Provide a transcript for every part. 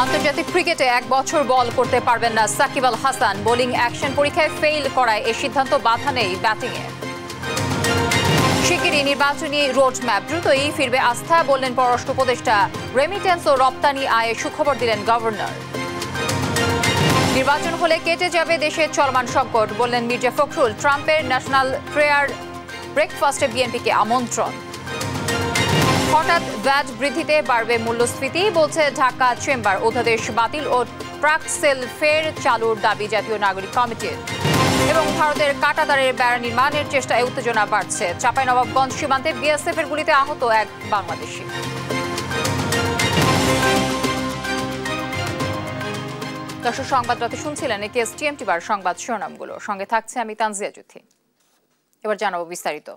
আন্তর্জাতিক ক্রিকেটে 1 বছর বল করতে পারবেন না সাকিব আল হাসান। বোলিং অ্যাকশন পরীক্ষায় ফেল করায় এই সিদ্ধান্ত বাধা নেই ব্যাটিংয়ে। শিগগিরই নির্বাচনী রোড ম্যাপ, দ্রুতই ফিরবে আস্থা বললেন পররাষ্ট্র উপদেষ্টা। রেমিটেন্স ও রপ্তানি আয়ে সুখবর দিলেন গভর্নর। নির্বাচন হলে কেটে যাবে দেশের চলমান সংকট বললেন মির্জা ফখরুল। ট্রাম্পের ন্যাশনাল প্রেয়ার ব্রেকফাস্টে বিএনপিকে আমন্ত্রণ। হঠাৎ ভ্যাট বৃদ্ধিতে বাড়বে মূল্যস্ফীতি বলছে ঢাকা চেম্বার। অধ্যাদেশ বাতিল ও ট্রাক সেল ফের চালুর দাবি জাতীয় নাগরিক কমিটির। এবং ভারতের কাঁটাতারের বেড়া নির্মাণের চেষ্টায় উত্তেজনা বাড়ছে। চাঁপাইনবাবগঞ্জ সীমান্তে বিএসএফ এর গুলিতে আহত এক বাংলাদেশি। দর্শক, সংবাদ রাতে শুনছিলেন টিএমটি বার সংবাদ শিরোনামগুলো। সঙ্গে থাকছে আমি তানজিয়া জুথি। এবার জানাবো বিস্তারিত।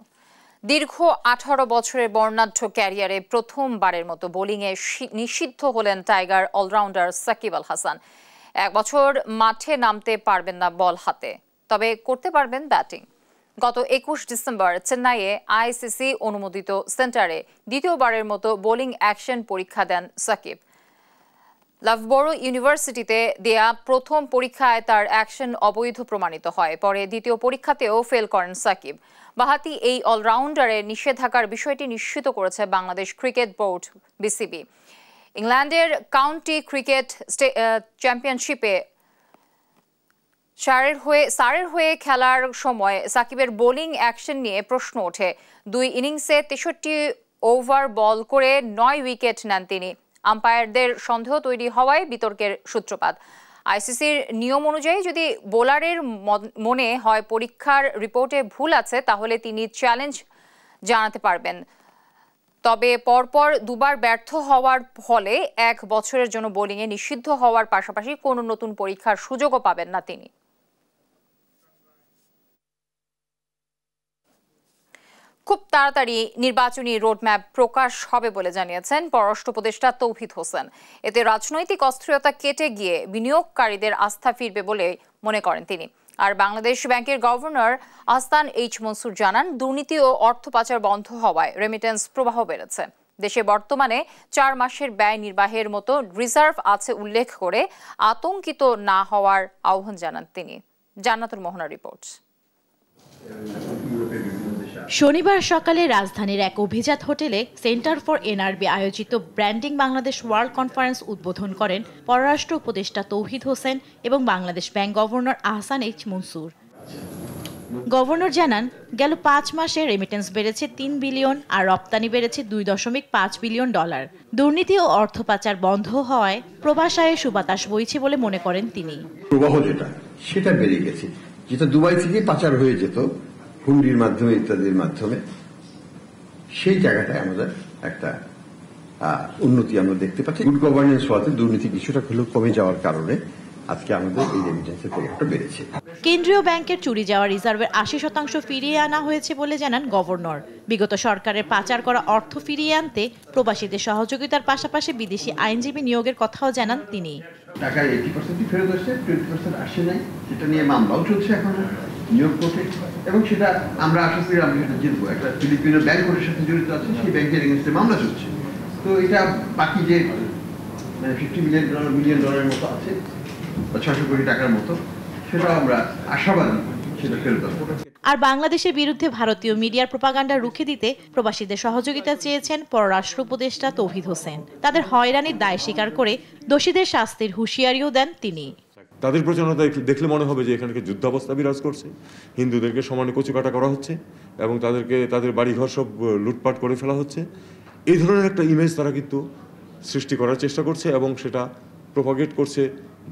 দীর্ঘ 18 বছরের বর্ণাঢ্য ক্যারিয়ারে প্রথমবারের মতো বোলিংয়ে নিষিদ্ধ হলেন টাইগার অলরাউন্ডার সাকিব আল হাসান। 1 বছর মাঠে নামতে পারবেন না বল হাতে, তবে করতে পারবেন ব্যাটিং। গত 21 ডিসেম্বর চেন্নাইয়ে আইসিসি অনুমোদিত সেন্টারে দ্বিতীয়বারের মতো বোলিং অ্যাকশন পরীক্ষা দেন সাকিব। লাভবরো ইউনিভার্সিটিতে দেয়া প্রথম পরীক্ষায় তার অ্যাকশন অবৈধ প্রমাণিত হয়। পরে দ্বিতীয় পরীক্ষাতেও ফেল করেন সাকিব। বাহাতি এই অলরাউন্ডারের নিষেধাজ্ঞার বিষয়টি নিশ্চিত করেছে বাংলাদেশ ক্রিকেট বোর্ড বিসিবি। ইংল্যান্ডের কাউন্টি ক্রিকেট চ্যাম্পিয়নশিপে সারের হয়ে খেলার সময় সাকিবের বোলিং অ্যাকশন নিয়ে প্রশ্ন ওঠে। 2 ইনিংসে 63 ওভার বল করে 9 উইকেট নেন তিনি। আম্পায়ারদের সন্দেহ তৈরি হওয়ায় বিতর্কের সূত্রপাত। আইসিসির নিয়ম অনুযায়ী যদি বোলারের মনে হয় পরীক্ষার রিপোর্টে ভুল আছে, তাহলে তিনি চ্যালেঞ্জ জানাতে পারবেন। তবে পরপর 2 বার ব্যর্থ হওয়ার ফলে 1 বছরের জন্য বোলিংয়ে নিষিদ্ধ হওয়ার পাশাপাশি কোনো নতুন পরীক্ষার সুযোগও পাবেন না তিনি। খুব তাড়াতাড়ি নির্বাচনী রোডম্যাপ প্রকাশ হবে বলে জানিয়েছেন পররাষ্ট্র উপদেষ্টা তৌহিদ হোসেন। এতে রাজনৈতিক অস্থিরতা কেটে গিয়ে বিনিয়োগকারীদের আস্থা ফিরবে বলে মনে করেন তিনি। আর বাংলাদেশ ব্যাংকের গভর্নর আহসান এইচ মনসুর জানান, দুর্নীতি ও অর্থ পাচার বন্ধ হওয়ায় রেমিটেন্স প্রবাহ বেড়েছে। দেশে বর্তমানে 4 মাসের ব্যয় নির্বাহের মতো রিজার্ভ আছে উল্লেখ করে আতঙ্কিত না হওয়ার আহ্বান জানান তিনি। জান্নাতুল মোহনার রিপোর্ট। শনিবার সকালে রাজধানীর এক অভিজাত হোটেলে সেন্টার ফর এনআরবি আয়োজিত ব্র্যান্ডিং বাংলাদেশ ওয়ার্ল্ড কনফারেন্স উদ্বোধন করেন পররাষ্ট্র উপদেষ্টা তৌহিদ হোসেন এবং Bangladesh bank governor Ahsan H Mansur. Governor জানান, গেল 5 মাসে রেমিটেন্স বেড়েছে 3 বিলিয়ন আর রপ্তানি বেড়েছে $2.5 বিলিয়ন। দুর্নীতি ও অর্থ পাচার বন্ধ হওয়ায় প্রবাস আয়ে সুবাতাস বইছে বলে মনে করেন তিনি। প্রবাহ সেটা বেড়ে গেছে, যেটা দুবাই থেকে পাচার হয়ে যেত হুন্ডির মাধ্যমে ইত্যাদির মাধ্যমে, সেই জায়গাটায় আমাদের একটা উন্নতি আমরা দেখতে পাচ্ছি। গুড গভর্নেন্স হওয়াতে দুর্নীতি কিছুটা হলেও কমে যাওয়ার কারণে আজকে আমাদের এই রেমিটেন্সের পরিমাণটা বেড়েছে। কেন্দ্রীয় ব্যাংকের চুরি যাওয়া রিজার্ভের 80% ফিরিয়ে আনা হয়েছে বলে জানান গভর্নর। বিগত সরকারের পাচার করা অর্থ ফিরিয়ে আনতে প্রবাসীদের সহযোগিতার পাশাপাশি বিদেশি আইনজীবী নিয়োগের কথাও জানান তিনি। টাকা 80% ফেরত আসছে, 20% আসে নাই, সেটা নিয়ে মামলাও চলছে এখন নিয়োগ কোর্টে, এবং সেটা আমরা আশা করি আমরা সেটা জিতবো। একটা ফিলিপিনো ব্যাংক কোর্টের সাথে জড়িত আছে, সেই ব্যাংকের এগেইনস্টে মামলা চলছে। তো এটা বাকি যে $50 মিলিয়ন মতো আছে বা 600 কোটি টাকার মতো, সেটা আমরা আশাবাদী সেটা ফেরত আসবো। আর বাংলাদেশের বিরুদ্ধে ভারতীয় মিডিয়ার প্রোপাগান্ডা রুখে দিতে প্রবাসীদের সহযোগিতা চেয়েছেন পররাষ্ট্র উপদেষ্টা তৌহিদ হোসেন। তাদের হয়রানির দায় স্বীকার করে দোষীদের শাস্তির হুঁশিয়ারিও দেন তিনি। তাদের প্রচারণা দেখলে মনে হবে যে এখানে যুদ্ধাবস্থা বিরাজ করছে, হিন্দুদেরকে সমানে কচুকাটা করা হচ্ছে এবং তাদের বাড়িঘর সব লুটপাট করে ফেলা হচ্ছে। এই ধরনের একটা ইমেজ তারা কিন্তু সৃষ্টি করার চেষ্টা করছে এবং সেটা প্রপাগেট করছে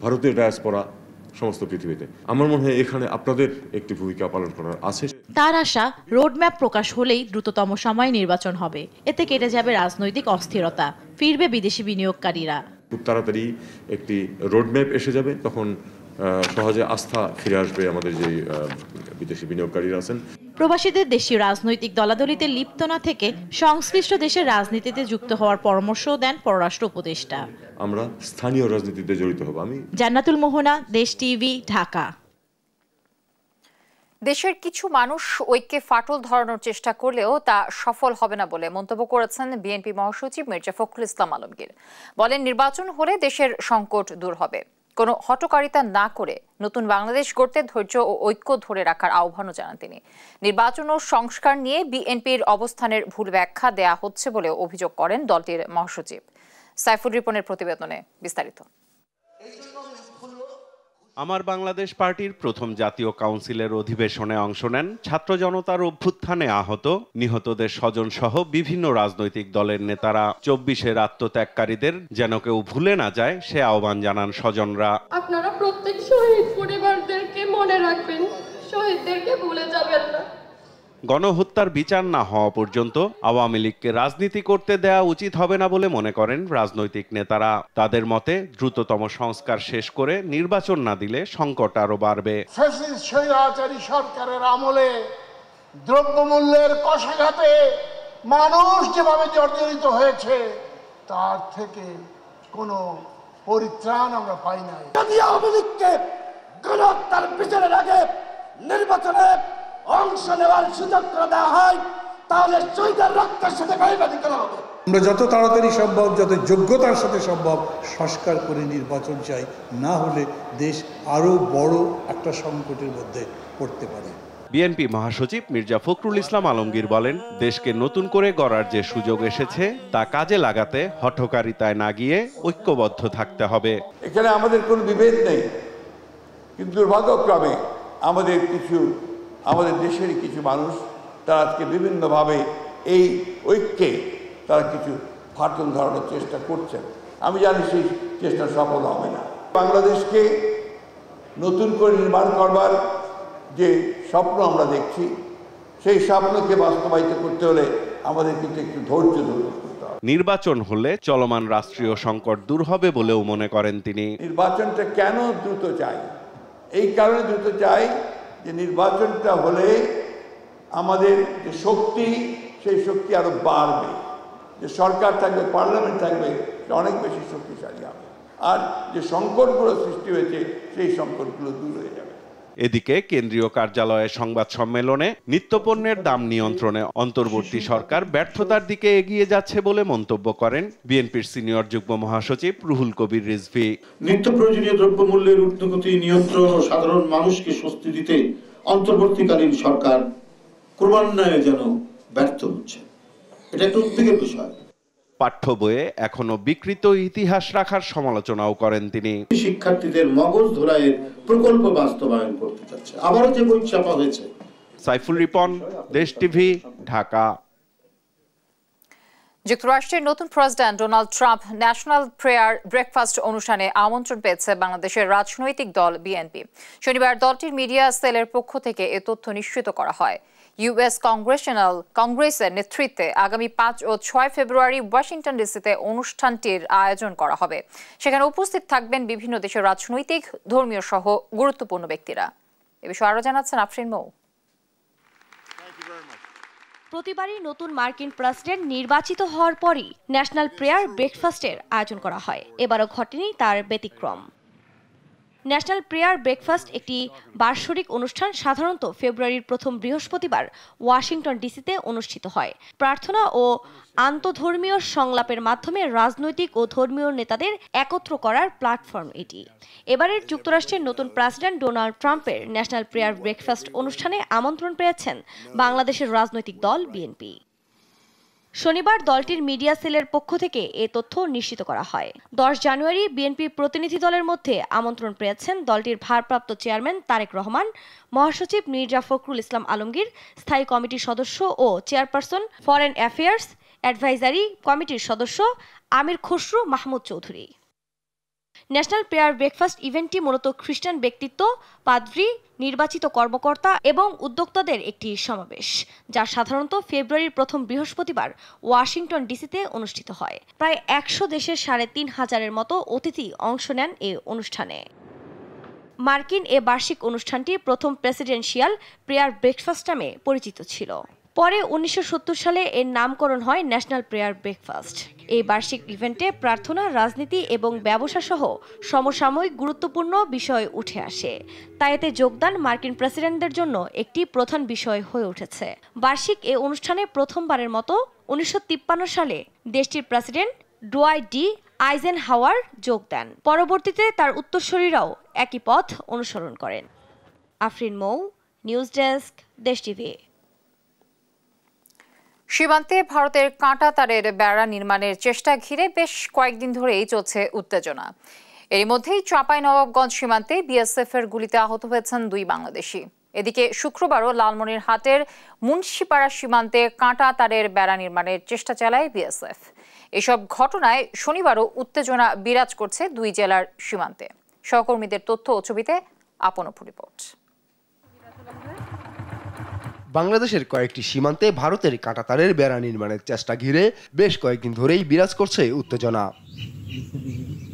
ভারতের ডায়াসপোরা সমস্ত পৃথিবীতে। আমার মনে হয় এখানে আপনাদের একটি ভূমিকা পালন করার আছে। তার আশা, রোডম্যাপ প্রকাশ হলেই দ্রুততম সময়ে নির্বাচন হবে। এতে কেটে যাবে রাজনৈতিক অস্থিরতা, ফিরবে বিদেশি বিনিয়োগকারীরা। খুব তাড়াতাড়ি একটি রোডম্যাপ এসে যাবে, তখন সহজে আস্থা ফিরে আসবে আমাদের যে বিদেশি বিনিয়োগকারীরা আছেন। প্রবাসীদের দেশীয় রাজনৈতিক দলাদলিতে লিপ্ত না থেকে সংশ্লিষ্ট দেশের রাজনীতিতে যুক্ত হওয়ার পরামর্শও দেন পররাষ্ট্র উপদেষ্টা। আমরা স্থানীয় রাজনীতিতে জড়িত হব। আমি জান্নাতুল মোহনা, দেশ টিভি, ঢাকা। দেশের কিছু মানুষ ঐক্যে ফাটল ধরানোর চেষ্টা করলেও তা সফল হবে না বলে মন্তব্য করেছেন বিএনপি মহাসচিব মির্জা ফখরুল ইসলাম আলমগীর। বলেন, নির্বাচন হলে দেশের সংকট দূর হবে। কোনো হটকারিতা না করে নতুন বাংলাদেশ গড়তে ধৈর্য ও ঐক্য ধরে রাখার আহ্বানও জানান তিনি। নির্বাচন ও সংস্কার নিয়ে বিএনপির অবস্থানের ভুল ব্যাখ্যা দেয়া হচ্ছে বলে অভিযোগ করেন দলটির মহাসচিব। সাইফুল রিপনের প্রতিবেদনে বিস্তারিত। আমার বাংলাদেশ পার্টির প্রথম জাতীয় কাউন্সিলের অধিবেশনে অংশ নেন ছাত্র জনতার অভ্যুত্থানে আহত নিহতদের স্বজন সহ বিভিন্ন রাজনৈতিক দলের নেতারা। 24-এর আত্মত্যাগকারীদের যেন কেউ ভুলে না যায় সে আহ্বান জানান স্বজনরা। আপনারা প্রত্যেক শহীদ পরিবারদেরকে মনে রাখবেন, শহীদদেরকে ভুলে যাবেন না। গণহত্যার বিচার না হওয়া পর্যন্ত আওয়ামী লীগকে রাজনীতি করতে দেয়া উচিত হবে না বলে মনে করেন রাজনৈতিক নেতারা। তাদের মতে দ্রুততম সংস্কার শেষ করে নির্বাচন না দিলে সংকট আরো বাড়বে। ফ্যাসিস্ট স্বৈরাচারী সরকারের আমলে দ্রব্যমূল্যের কষাঘাতে মানুষ যেভাবে জর্জরিত হয়েছে তার থেকে কোনো পরিত্রাণ আমরা পাই নাই। যদি আওয়ামী লীগকে গণহত্যার বিচারের আগে নির্বাচনে অংশ নেওয়ার সুযোগ করে দেওয়া হয় তাহলে শহীদের রক্তের সাথে গাইবাদি করা হবে। আমরা যত তাড়াতাড়ি সম্ভব, যত যোগ্যতার সাথে সম্ভব সংস্কার করে নির্বাচন চাই, না হলে দেশ আরো বড় একটা সংকটের মধ্যে পড়তে পারে। বিএনপি মহাসচিব মির্জা ফখরুল ইসলাম আলমগীর বলেন, দেশকে নতুন করে গড়ার যে সুযোগ এসেছে তা কাজে লাগাতে হঠকারিতায় না গিয়ে ঐক্যবদ্ধ থাকতে হবে। এখানে আমাদের কোনো বিভেদ নেই, কিন্তু দুর্ভাগ্যক্রমে আমাদের দেশের কিছু মানুষ তারা আজকে বিভিন্নভাবে এই ঐক্যে তারা কিছু ফাটল ধরানোর চেষ্টা করছেন। আমি জানি সেই চেষ্টা সফল হবে না। বাংলাদেশকে নতুন করে নির্মাণ করবার যে স্বপ্ন আমরা দেখছি, সেই স্বপ্নকে বাস্তবায়িত করতে হলে আমাদের কিন্তু একটু ধৈর্য ধরে করতে হবে। নির্বাচন হলে চলমান রাষ্ট্রীয় সংকট দূর হবে বলেও মনে করেন তিনি। নির্বাচনটা কেন দ্রুত চাই? এই কারণে দ্রুত চাই যে নির্বাচনটা হলে আমাদের যে শক্তি, সেই শক্তি আরো বাড়বে। যে সরকার থাকবে, পার্লামেন্ট থাকবে, অনেক বেশি শক্তিশালী হবে। আর যে সংকটগুলো সৃষ্টি হয়েছে সেই সংকটগুলো দূর হয়ে যাবে। এদিকে কেন্দ্রীয় কার্যালয়ে সংবাদ সম্মেলনে নিত্যপণ্যের দাম নিয়ন্ত্রণে অন্তর্বর্তী সরকার ব্যর্থতার দিকে এগিয়ে যাচ্ছে বলে মন্তব্য করেন বিএনপির সিনিয়র যুগ্ম মহাসচিব রুহুল কবির রিজভী। নিত্য প্রয়োজনীয় দ্রব্যমূল্যের ঊর্ধ্বগতি নিয়ন্ত্রণ ও সাধারণ মানুষকে স্বস্তি দিতে অন্তর্বর্তীকালীন সরকার ক্রমান্বয়ে যেন ব্যর্থ হচ্ছে, এটা একটা উদ্বেগের বিষয়। পাঠ্য বইয়ে এখনো বিকৃত ইতিহাস রাখার সমালোচনাও করেন তিনি। শিক্ষার্থীদের মগজ ধোলাইয়ের প্রকল্প বাস্তবায়ন করতে চাচ্ছে, আবারও যে বই ছাপা হয়েছে। সাইফুল রিপন, দেশ টিভি, ঢাকা। যুক্তরাষ্ট্রের নতুন president Donald Trump national prayer breakfast অনুষ্ঠানে আমন্ত্রণ পেয়েছে বাংলাদেশের রাজনৈতিক দল বিএনপি। শনিবার দলটির মিডিয়া সেলের পক্ষ থেকে এ তথ্য নিশ্চিত করা হয়। ইউএস কংগ্রেসের নেতৃত্বে আগামী 5 ও 6 ফেব্রুয়ারি ওয়াশিংটন ডিসিতে অনুষ্ঠানটির আয়োজন করা হবে। সেখানে উপস্থিত থাকবেন বিভিন্ন দেশের রাজনৈতিক, ধর্মীয় সহ গুরুত্বপূর্ণ ব্যক্তিরা। এ বিষয়ে আরো জানাচ্ছেন আফরিন মৌ। প্রতিবারই নতুন মার্কিন প্রেসিডেন্ট নির্বাচিত হওয়ার পরই ন্যাশনাল প্রেয়ার ব্রেকফাস্টের আয়োজন করা হয়। এবারও ঘটেনি তার ব্যতিক্রম। ন্যাশনাল প্রেয়ার ব্রেকফাস্ট একটি বার্ষিক অনুষ্ঠান, সাধারণত ফেব্রুয়ারির প্রথম বৃহস্পতিবার ওয়াশিংটন ডিসিতে অনুষ্ঠিত হয়। প্রার্থনা ও আন্তঃধর্মীয় সংলাপের মাধ্যমে রাজনৈতিক ও ধর্মীয় নেতাদের একত্র করার প্ল্যাটফর্ম এটি। এবারের যুক্তরাষ্ট্রের নতুন প্রেসিডেন্ট ডোনাল্ড ট্রাম্পের ন্যাশনাল প্রেয়ার ব্রেকফাস্ট অনুষ্ঠানে আমন্ত্রণ পেয়েছেন বাংলাদেশের রাজনৈতিক দল বিএনপি। শনিবার দলটির মিডিয়া সেলের পক্ষ থেকে এ তথ্য নিশ্চিত করা হয়। 10 জানুয়ারি বিএনপি প্রতিনিধি দলের মধ্যে আমন্ত্রণ পেয়েছেন দলটির ভারপ্রাপ্ত চেয়ারম্যান তারেক রহমান, মহাসচিব মির্জা ফখরুল ইসলাম আলমগীর, স্থায়ী কমিটির সদস্য ও চেয়ারপারসন ফরেন অ্যাফেয়ার্স অ্যাডভাইজারি কমিটির সদস্য Amir Khasru Mahmud Chowdhury. National prayer breakfast ইভেন্টটি মূলত খ্রিস্টান ব্যক্তিত্ব, পাদ্রী, নির্বাচিত কর্মকর্তা এবং উদ্যোক্তাদের একটি সমাবেশ, যা সাধারণত ফেব্রুয়ারির প্রথম বৃহস্পতিবার ওয়াশিংটন ডিসিতে অনুষ্ঠিত হয়। প্রায় 100 দেশের 3,500-এর মতো অতিথি অংশ নেন এ অনুষ্ঠানে। মার্কিন এ বার্ষিক অনুষ্ঠানটি প্রথম প্রেসিডেন্সিয়াল প্রেয়ার ব্রেকফাস্ট নামে পরিচিত ছিল। পরে 1970 সালে এর নামকরণ হয় ন্যাশনাল প্রেয়ার ব্রেকফাস্ট। এই বার্ষিক ইভেন্টে প্রার্থনা, রাজনীতি এবং ব্যবসা সহ সমসাময়িক গুরুত্বপূর্ণ বিষয় উঠে আসে। তাই এতে যোগদান মার্কিন প্রেসিডেন্টদের জন্য একটি প্রধান বিষয় হয়ে উঠেছে। বার্ষিক এ অনুষ্ঠানে প্রথমবারের মতো 1953 সালে দেশটির প্রেসিডেন্ট ডোয়াইট ডি আইজেনহাওয়ার যোগ দেন। পরবর্তীতে তার উত্তরসূরিরাও একই পথ অনুসরণ করেন। আফরিন মৌ, নিউজ ডেস্ক, দেশ টিভি। সীমান্তে ভারতের কাঁটা তারের বেড়া নির্মাণের চেষ্টা ঘিরে বেশ কয়েকদিন ধরেই চলছে উত্তেজনা। এর মধ্যেই চাঁপাইনবাবগঞ্জ সীমান্তে বিএসএফ এর গুলিতে আহত হয়েছেন 2 বাংলাদেশি। এদিকে শুক্রবারও লালমনিরহাটের মুন্সিপাড়া সীমান্তে কাঁটা তারের বেড়া নির্মাণের চেষ্টা চালায় বিএসএফ। এসব ঘটনায় শনিবারও উত্তেজনা বিরাজ করছে 2 জেলার সীমান্তে। সহকর্মীদের তথ্য ও ছবিতে আপনপু রিপোর্ট। বাংলাদেশের কয়েকটি সীমান্তে ভারতের কাঁটাতারের বেড়া নির্মাণের চেষ্টা ঘিরে বেশ কয়েকদিন ধরেই বিরাজ করছে উত্তেজনা।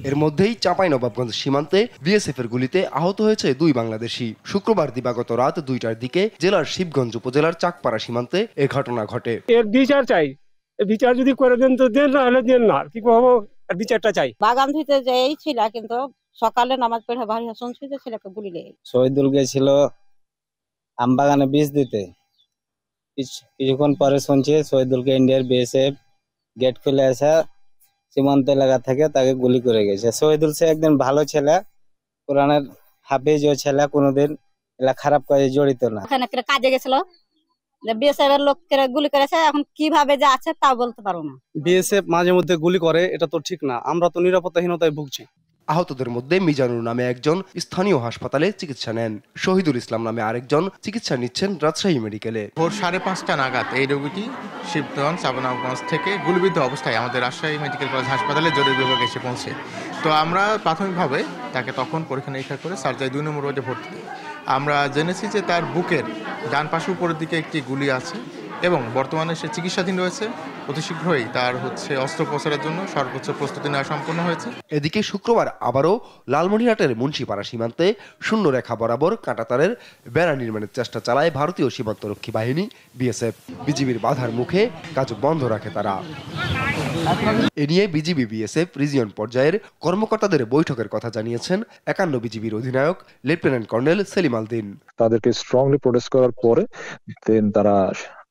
এর মধ্যেই চাঁপাইনবাবগঞ্জ সীমান্তে বিএসএফ এর গুলিতে আহত হয়েছে 2 বাংলাদেশি। শুক্রবার দিবাগত রাত 2টার দিকে জেলার শিবগঞ্জ উপজেলার চাকপাড়া সীমান্তে এ ঘটনা ঘটে। এর বিচার চাই, বিচার যদি করে দেন তো দেন, না হলে দেন না, কি করবো, বিচারটা চাই। বাগান ধুইতে যেই ছিল, কিন্তু সকালে নামাজ পড়ে বাড়ি শুনছি যে ছেলেকে গুলি লেগে। শহীদুল গেছিল আমবাগানে বীজ দিতে, কিছুক্ষণ পরে শুনছি শহীদুলকে ইন্ডিয়ার বিএসএফ গেট খুলে এসে সীমান্ত এলাকা থেকে তাকে গুলি করে গেছে। শহীদুল সে একদিন ভালো ছেলে, কোরআনের হাফেজ ও ছেলে, কোনোদিন এলা খারাপ কাজে জড়িত না। ওখানে কাজে গেছিল, বিএসএফ এর লোককে গুলি করেছে, এখন কিভাবে যে আছে তা বলতে পারবো না। বিএসএফ মাঝে মধ্যে গুলি করে, এটা তো ঠিক না, আমরা তো নিরাপত্তাহীনতায় ভুগছি। আহতদের মধ্যে মিজানুর নামে একজন স্থানীয় হাসপাতালে চিকিৎসা নেন। শহীদুল ইসলাম নামে আরেকজন চিকিৎসা নিচ্ছেন রাজশাহী মেডিকেলে। ভোর 5:30 নাগাদ এই রোগীটি শিবগঞ্জ চাঁপাইনবাবগঞ্জ থেকে গুলিবিদ্ধ অবস্থায় আমাদের রাজশাহী মেডিকেল কলেজ হাসপাতালে জরুরি বিভাগে এসে পৌঁছে। তো আমরা প্রাথমিকভাবে তাকে তখন পরীক্ষা নিরীক্ষা করে সার্জারি 2 নম্বর ওয়ার্ডে ভর্তি দিই। আমরা জেনেছি যে তার বুকের ডান পাশে উপরের দিকে একটি গুলি আছে এবং বর্তমানে সে চিকিৎসাধীন রয়েছে। অতি শীঘ্রই তার অস্ত্রোপচারের জন্য সর্বোচ্চ প্রস্তুতি নেওয়া সম্পন্ন হয়েছে। এদিকে শুক্রবার আবারও লালমনিরহাটের মুন্সিপাড়া সীমান্তে শূন্য রেখা বরাবর কাঁটাতারের বেড়া নির্মাণের চেষ্টা চালায় ভারতীয় সীমান্তরক্ষী বাহিনী বিএসএফ। বিজিবির বাধার মুখে কাজ বন্ধ রাখে তারা। এ নিয়ে বিজিবি বিএসএফ রিজিয়ন পর্যায়ের কর্মকর্তাদের বৈঠকের কথা জানিয়েছেন 51 বিজিবির অধিনায়ক লেফটেন্যান্ট কর্নেল সেলিম আলদিন। তাদেরকে স্ট্রংলি প্রোটেস্ট করার পরে দেন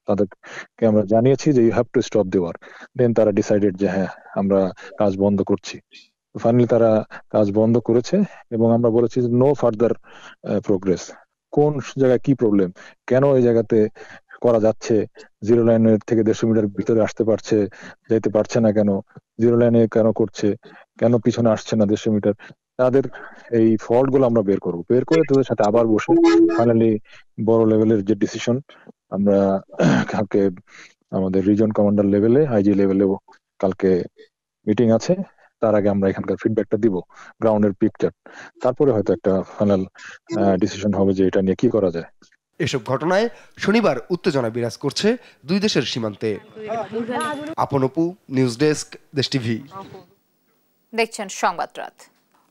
তাদেরকে আমরা জানিয়েছি যে you have to stop the war. Then তারা ডিসাইডেড যে হ্যাঁ আমরা কাজ বন্ধ করছি। ফাইনালি তারা কাজ বন্ধ করেছে এবং আমরা বলেছি নো ফার্দার প্রোগ্রেস। কোন জায়গায় কি প্রবলেম, কেন এই জায়গাতে করা যাচ্ছে, জিরো লাইনের থেকে 150 মিটার ভিতরে আসতে পারছে, যেতে পারছে না কেন, জিরো লাইনে কেন করছে, কেন পিছনে আসছে না 150 মিটার, তাদের এই ফল্ট গুলো আমরা বের করে তাদের সাথে আবার বসে ফাইনালি বড় লেভেলের যে ডিসিশন আমরা কালকে আমাদের রিজন কমান্ডার লেভেলে, আইজি লেভেলে কালকে মিটিং আছে, তার আগে আমরা এখানকার ফিডব্যাকটা দিব, গ্রাউন্ডের পিকচার, তারপরে হয়তো একটা ফাইনাল ডিসিশন হবে যে এটা নিয়ে কি করা যায়। এসব ঘটনায় শনিবার উত্তেজনা বিরাজ করছে 2 দেশের সীমান্তে। আপনপু, নিউজ ডেস্ক, দেশ টিভি। দেখছেন সংবাদ রাত।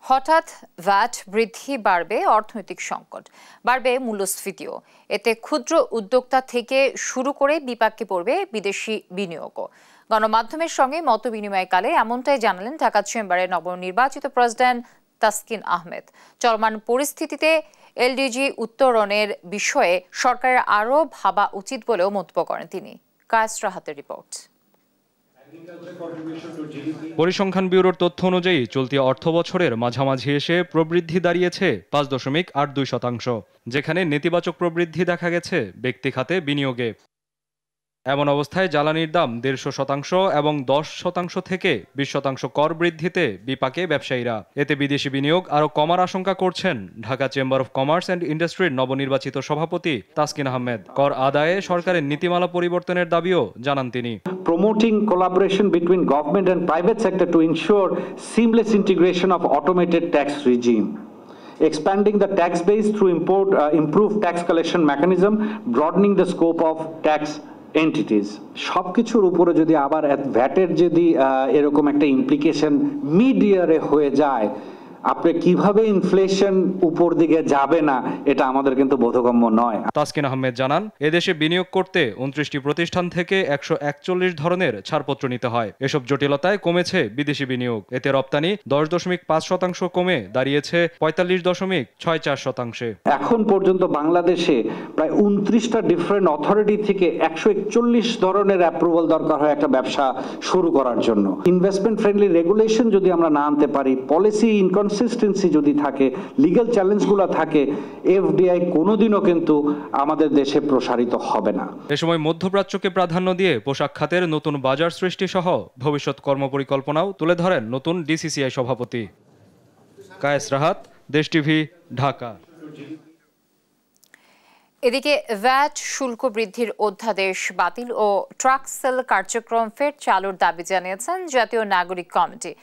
হঠাৎ ভ্যাট বৃদ্ধি, বাড়বে অর্থনৈতিক সংকট, বাড়বে মূল্যস্ফীতিও। এতে ক্ষুদ্র উদ্যোক্তা থেকে শুরু করে বিপাকে পড়বে বিদেশি বিনিয়োগও। গণমাধ্যমের সঙ্গে মত বিনিময়কালে এমনটাই জানালেন ঢাকা চেম্বারের নবনির্বাচিত প্রেসিডেন্ট তাসকিন আহমেদ। চলমান পরিস্থিতিতে এলডিজি উত্তরণের বিষয়ে সরকারের আরও ভাবা উচিত বলেও মন্তব্য করেন তিনি। কায়েস রাহাতের রিপোর্ট। পরিসংখ্যান ব্যুরোর তথ্য অনুযায়ী চলতি অর্থবছরের মাঝামাঝি এসে প্রবৃদ্ধি দাঁড়িয়েছে 5.82%, যেখানে নেতিবাচক প্রবৃদ্ধি দেখা গেছে ব্যক্তি খাতে বিনিয়োগে। এমন অবস্থায় জ্বালানির দাম 150% এবং 10% থেকে 20% কর বৃদ্ধিতে বিপাকে ব্যবসায়ীরা। এতে বিদেশি বিনিয়োগ আরও কমার আশঙ্কা করছেন Dhaka chamber of commerce and ইন্ডাস্ট্রির নবনির্বাচিত সভাপতি তাসকিন আহমেদ। কর আদায়ে সরকারের নীতিমালা পরিবর্তনের দাবিও জানান তিনি। Promoting collaboration between government and private sector to ensure seamless integration of automated tax regime. Expanding the tax base through improved tax collection mechanism, broadening the scope of tax entities. সবকিছুর উপরে যদি আবার ভ্যাটের যদি এরকম একটা ইমপ্লিকেশন মিড ইয়ারে হয়ে যায়, আপনি কিভাবে ইনফ্লেশন উপর দিকে যাবে না এটা আমাদের কিন্তু বোধগম্য নয়। তাসকিন আহমেদ জানান, এদেশে বিনিয়োগ করতে 29টি প্রতিষ্ঠান থেকে 141 ধরনের ছাড়পত্র নিতে হয়। এসব জটিলতায় কমেছে বিদেশি বিনিয়োগ। এতে রপ্তানি 10.5% কমে দাঁড়িয়েছে 45.64%। এখন পর্যন্ত বাংলাদেশে প্রায় 29টা ডিফারেন্ট অথরিটি থেকে 141 ধরনের অ্যাপ্রুভাল দরকার হয় একটা ব্যবসা শুরু করার জন্য। ইনভেস্টমেন্ট ফ্রেন্ডলি রেগুলেশন যদি আমরা না আনতে পারি, পলিসি ইনকনসিস্টেন্সি যদি থাকে, লিগ্যাল চ্যালেঞ্জগুলো থাকে, এফডিআই কোনোদিনও কিন্তু আমাদের দেশে প্রসারিত হবে না। এ সময় মধ্যপ্রাচ্যকে প্রাধান্য দিয়ে পোশাক খাতের নতুন বাজার সৃষ্টি সহ ভবিষ্যৎ কর্মপরিকল্পনাও তুলে ধরেন নতুন ডিসিসিআই সভাপতি। কায়েস রাহাত, দেশ টিভি, ঢাকা। এদিকে ভ্যাট শুল্ক বৃদ্ধির অধ্যাদেশ বাতিল ও ট্রাক সেল কার্যক্রম ফের চালুর দাবি জানিয়েছেন জাতীয় নাগরিক কমিটি।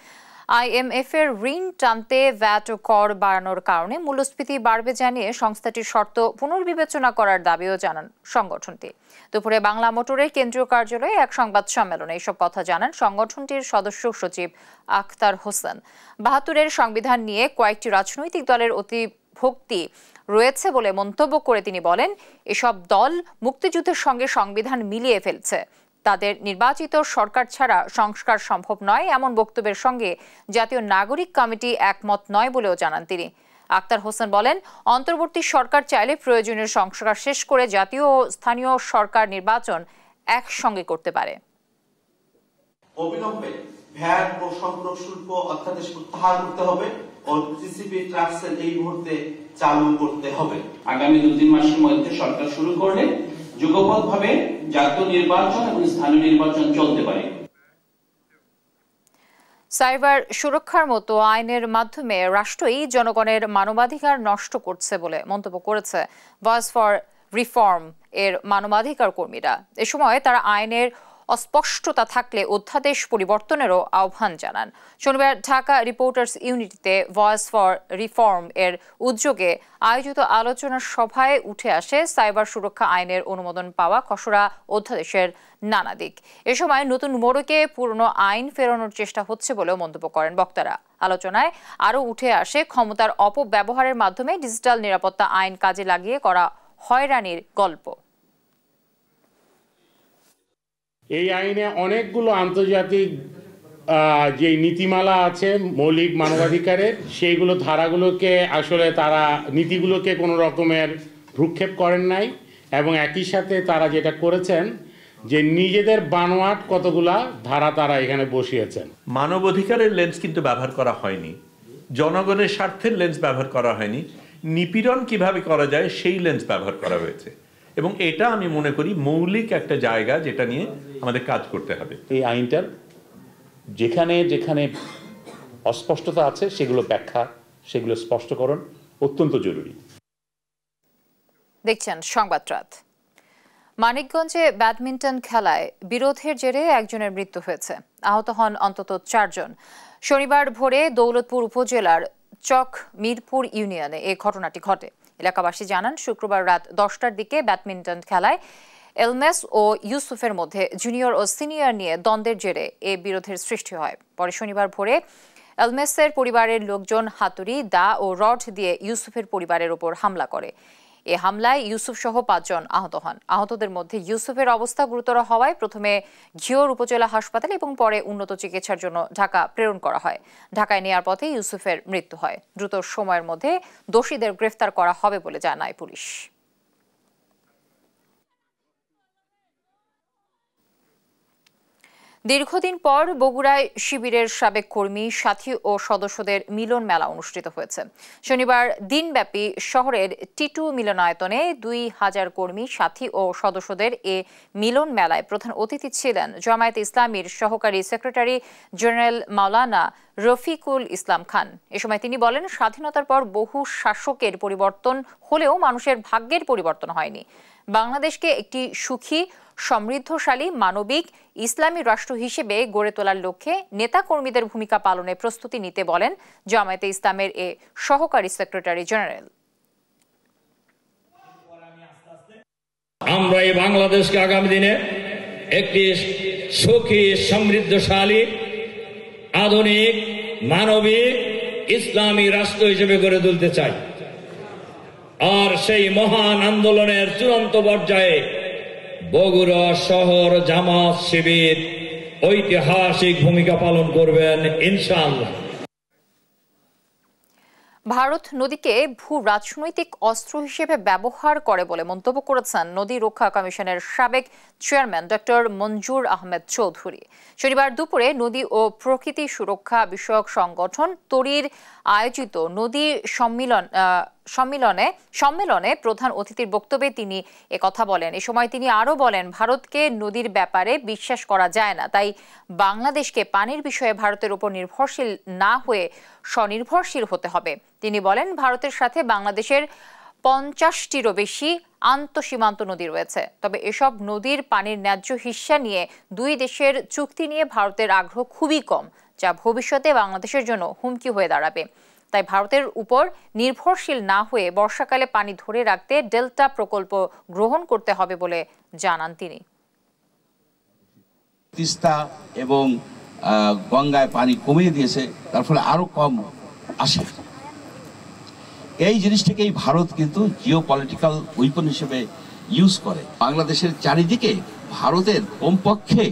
IMF এর ঋণ টানতে ভ্যাট ও কর বাড়ানোর কারণে মূল্যস্ফীতি বাড়বে জানিয়ে সংস্থাটির শর্ত পুনর্বিবেচনা করার দাবিও জানান সংগঠনটি। দুপুরে বাংলা মোটরের কেন্দ্রীয় কার্যালয়ে এক সংবাদ সম্মেলনে এসব কথা জানান সংগঠনটির সদস্য সচিব আখতার হোসেন। 72-এর সংবিধান নিয়ে কয়েকটি রাজনৈতিক দলের অতিভক্তি রয়েছে বলে মন্তব্য করে তিনি বলেন, এসব দল মুক্তিযুদ্ধের সঙ্গে সংবিধান মিলিয়ে ফেলছে। তাদের নির্বাচিত সরকার ছাড়া সংস্কার সম্ভব নয়, এমন বক্তব্যের সঙ্গে জাতীয় নাগরিক কমিটি একমত নয় বলেও জানান তিনি। আখতার হোসেন বলেন, অন্তর্বর্তী সরকার চাইলে প্রয়োজনীয় সংস্কার শেষ করে জাতীয় ও স্থানীয় সরকার নির্বাচন একসঙ্গে করতে পারে। অবিলম্বে ভ্যাট ও সম্পর্ক শুল্ক অধ্যাদেশ প্রত্যাহার করতে হবে ও সিসিপি ট্রাক সেল এই মুহূর্তে চালু করতে হবে। আগামী 2-3 মাসের মধ্যে সরকার শুরু করলে যুগপৎভাবে জাতীয় নির্বাচন এবং স্থানীয় নির্বাচন চলতে পারে। সাইবার সুরক্ষার মতো আইনের মাধ্যমে রাষ্ট্রই জনগণের মানবাধিকার নষ্ট করছে বলে মন্তব্য করেছে ভয়েস ফর রিফর্ম এর মানবাধিকার কর্মীরা। এ সময় তারা আইনের অস্পষ্টতা থাকলে অধ্যাদেশ পরিবর্তনেরও আহ্বান জানান। শনিবার ঢাকা রিপোর্টার্স ইউনিটিতে ভয়েস ফর রিফর্ম এর উদ্যোগে আয়োজিত আলোচনা সভায় উঠে আসে সাইবার সুরক্ষা আইনের অনুমোদন পাওয়া খসড়া অধ্যাদেশের নানা দিক। এ সময় নতুন মোড়কে পুরনো আইন ফেরানোর চেষ্টা হচ্ছে বলেও মন্তব্য করেন বক্তারা। আলোচনায় আরও উঠে আসে ক্ষমতার অপব্যবহারের মাধ্যমে ডিজিটাল নিরাপত্তা আইন কাজে লাগিয়ে করা হয়রানির গল্প। এই আইনে অনেকগুলো আন্তর্জাতিক যে নীতিমালা আছে মৌলিক মানবাধিকারের, সেইগুলো ধারাগুলোকে আসলে তারা নীতিগুলোকে কোনো রকমের ভ্রুক্ষেপ করেন নাই, এবং একই সাথে তারা যেটা করেছেন যে নিজেদের বানোয়াট কতগুলা ধারা তারা এখানে বসিয়েছেন। মানবাধিকারের লেন্স কিন্তু ব্যবহার করা হয়নি, জনগণের স্বার্থের লেন্স ব্যবহার করা হয়নি, নিপীড়ন কিভাবে করা যায় সেই লেন্স ব্যবহার করা হয়েছে। এবং এটা আমি মনে করি মৌলিক একটা জায়গা যেটা নিয়ে আমাদের কাজ করতে হবে। এই আইনটার যেখানে যেখানে অস্পষ্টতা আছে সেগুলো ব্যাখ্যা, সেগুলো স্পষ্টকরণ অত্যন্ত জরুরি। দেখছেন সংবাদ রাত। মানিকগঞ্জে ব্যাডমিন্টন খেলায় বিরোধের জেরে একজনের মৃত্যু হয়েছে, আহত হন অন্তত 4 জন। শনিবার ভোরে দৌলতপুর উপজেলার চক মিরপুর ইউনিয়নে এই ঘটনাটি ঘটে। এলাকাবাসী জানান, শুক্রবার রাত 10টার দিকে ব্যাডমিন্টন খেলায় এলমেস ও ইউসুফের মধ্যে জুনিয়র ও সিনিয়র নিয়ে দ্বন্দ্বের জেরে এ বিরোধের সৃষ্টি হয়। পরে শনিবার ভোরে এলমেসের পরিবারের লোকজন হাতুড়ি, দা ও রড দিয়ে ইউসুফের পরিবারের উপর হামলা করে। এ হামলায় ইউসুফ সহ 5 জন আহত হন। আহতদের মধ্যে ইউসুফের অবস্থা গুরুতর হওয়ায় প্রথমে ঘিওর উপজেলা হাসপাতালে এবং পরে উন্নত চিকিৎসার জন্য ঢাকা প্রেরণ করা হয়। ঢাকায় নেয়ার পথে ইউসুফের মৃত্যু হয়। দ্রুত সময়ের মধ্যে দোষীদের গ্রেফতার করা হবে বলে জানায় পুলিশ। দীর্ঘদিন পর বগুড়ায় শিবিরের সাবেক কর্মী, সাথী ও সদস্যদের মিলন মেলা অনুষ্ঠিত হয়েছে। শনিবার দিনব্যাপী শহরের টিটু মিলনায়তনে 2000 কর্মী, সাথী ও সদস্যদের এ মিলন মেলায় প্রধান অতিথি ছিলেন জামায়াতে ইসলামীর সহকারী সেক্রেটারি জেনারেল মাওলানা রফিকুল ইসলাম খান। এ সময় তিনি বলেন, স্বাধীনতার পর বহু শাসকের পরিবর্তন হলেও মানুষের ভাগ্যের পরিবর্তন হয়নি। বাংলাদেশকে একটি সুখী, সমৃদ্ধশালী, মানবিক, ইসলামী রাষ্ট্র হিসেবে গড়ে তোলার লক্ষ্যে নেতাকর্মীদের ভূমিকা পালনে প্রস্তুতি নিতে বলেন জামায়াতে ইসলামের এ সহকারী সেক্রেটারি জেনারেল। আমরা এই বাংলাদেশকে আগামী দিনে একটি সুখী, সমৃদ্ধশালী, আধুনিক, মানবিক, ইসলামী রাষ্ট্র হিসেবে গড়ে তুলতে চাই। আর সেই মহান আন্দোলনের চূড়ান্ত পর্যায়ে বগুড়া শহর জামাত শিবির ঐতিহাসিক ভূমিকা পালন করবেন ইনশাআল্লাহ। ভারত নদীকে ভূ রাজনৈতিক অস্ত্র হিসেবে ব্যবহার করে বলে মন্তব্য করেছেন নদী রক্ষা কমিশনের সাবেক চেয়ারম্যান ডক্টর মঞ্জুর আহমেদ চৌধুরী। শনিবার দুপুরে নদী ও প্রকৃতি সুরক্ষা বিষয়ক সংগঠন তরির আয়োজিত নদী সম্মেলনে প্রধান অতিথির বক্তব্যে তিনি একথা বলেন। এ সময় তিনি আরও বলেন, ভারতকে নদীর ব্যাপারে বিশ্বাস করা যায় না, তাই বাংলাদেশকে পানির বিষয়ে ভারতের উপর নির্ভরশীল না হয়ে স্বনির্ভরশীল হতে হবে। তিনি বলেন, ভারতের সাথে বাংলাদেশের 50টিরও বেশি আন্তঃসীমান্ত নদী রয়েছে, তবে এসব নদীর পানির ন্যায্য হিস্সা নিয়ে দুই দেশের চুক্তি নিয়ে ভারতের আগ্রহ খুবই কম, যা ভবিষ্যতে বাংলাদেশের জন্য হুমকি হয়ে দাঁড়াবে। তাই ভারতের উপর নির্ভরশীল না হয়ে বর্ষাকালে পানি ধরে রাখতে ডেল্টা প্রকল্প গ্রহণ করতে হবে বলে জানান তিনি। তিস্তা এবং গঙ্গায় পানি কমিয়ে দিয়েছে, তার ফলে আরো কম আসে। এই জিনিসটাকেই ভারত কিন্তু জিও পলিটিক্যাল উইপন হিসেবে ইউজ করে। বাংলাদেশের চারিদিকে ভারতের কমপক্ষে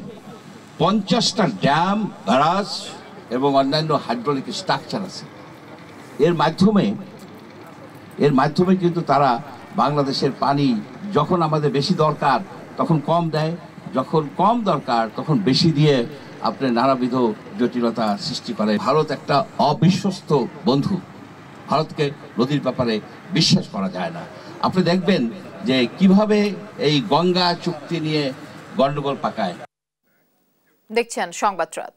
50টা ড্যাম, ব্যারাজ এবং অন্যান্য হাইড্রোলিক স্ট্রাকচার আছে। এর মাধ্যমে কিন্তু তারা বাংলাদেশের পানি যখন আমাদের বেশি দরকার তখন কম দেয়, যখন কম দরকার তখন বেশি দিয়ে আপনার নানাবিধ জটিলতা সৃষ্টি করে। ভারত একটা অবিশ্বস্ত বন্ধু, ভারতকে নদীর ব্যাপারে বিশ্বাস করা যায় না। আপনি দেখবেন যে কিভাবে এই গঙ্গা চুক্তি নিয়ে গন্ডগোল পাকায়। দেখছেন সংবাদ রাত।